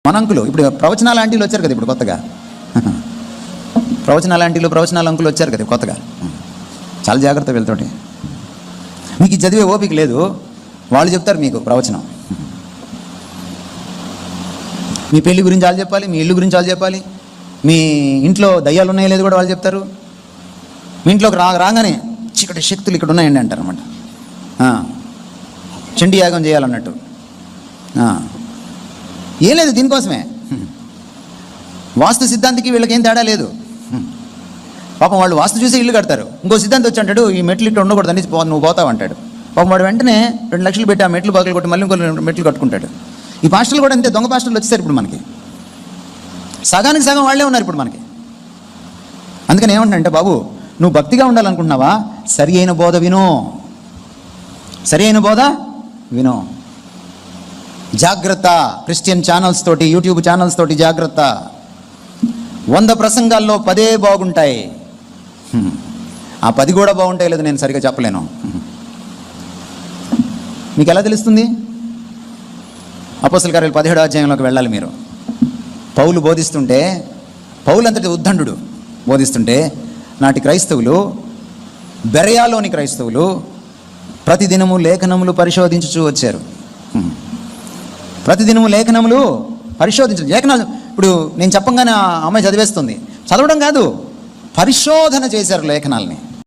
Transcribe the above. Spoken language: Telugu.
మన అంకులు ఇప్పుడు ప్రవచనాల ఆంటీలు వచ్చారు కదా ఇప్పుడు కొత్తగా. ప్రవచనాల ఆంటీలు ప్రవచనాల అంకులు వచ్చారు కదా కొత్తగా. చాలా జాగ్రత్త వెళ్తుంటే మీకు చదివే ఓపిక లేదు, వాళ్ళు చెప్తారు మీకు ప్రవచనం. మీ పెళ్లి గురించి వాళ్ళు చెప్పాలి, మీ ఇల్లు గురించి వాళ్ళు చెప్పాలి, మీ ఇంట్లో దయ్యాలు ఉన్నాయో లేదు కూడా వాళ్ళు చెప్తారు. మీ ఇంట్లోకి రాగానే చీకటి శక్తులు ఇక్కడ ఉన్నాయండి అంటారు అనమాట. చండీ యాగం చేయాలన్నట్టు. ఏం లేదు, దీనికోసమే. వాస్తు సిద్ధాంతికి వీళ్ళకి ఏం తేడా లేదు. పాపం వాళ్ళు వాస్తు చూసి ఇల్లు కడతారు. ఇంకో సిద్ధాంతి వచ్చి అంటాడు ఈ మెట్లు ఇట్లా ఉండకూడదు అని నువ్వు పోతావు అంటాడు. పాపం వాడు వెంటనే 2 లక్షలు పెట్టి ఆ మెట్లు బాగులు కొట్టి మళ్ళీ ఇంకో మెట్లు కట్టుకుంటాడు. ఈ పాస్టర్లు కూడా అంతే, దొంగ పాస్టర్లు వచ్చేసారు ఇప్పుడు మనకి. సగానికి సగం వాళ్ళే ఉన్నారు ఇప్పుడు మనకి. అందుకని ఏమంటానంటే, బాబు నువ్వు భక్తిగా ఉండాలనుకుంటున్నావా, సరి అయిన బోధ వినో, సరి అయిన బోధ వినో. జాగ్రత్త, క్రిస్టియన్ ఛానల్స్ తోటి, యూట్యూబ్ ఛానల్స్ తోటి జాగ్రత్త. 100 ప్రసంగాల్లో 10 బాగుంటాయి, ఆ 10 కూడా బాగుంటాయి లేదు నేను సరిగా చెప్పలేను. మీకు ఎలా తెలుస్తుంది? అపోస్తలుల కార్యాలు 17వ అధ్యాయంలోకి వెళ్ళాలి మీరు. పౌలు బోధిస్తుంటే, పౌలు అంతటి ఉద్దండు బోధిస్తుంటే, నాటి క్రైస్తవులు, బెరయాలోని క్రైస్తవులు ప్రతిదినము లేఖనములు పరిశోధించుచూ వచ్చారు. ప్రతిదినము లేఖనములు పరిశోధించు. లేఖనాలు ఇప్పుడు నేను చెప్పంగానే ఆ అమ్మాయి చదివేస్తుంది. చదవడం కాదు, పరిశోధన చేశారు లేఖనాలని.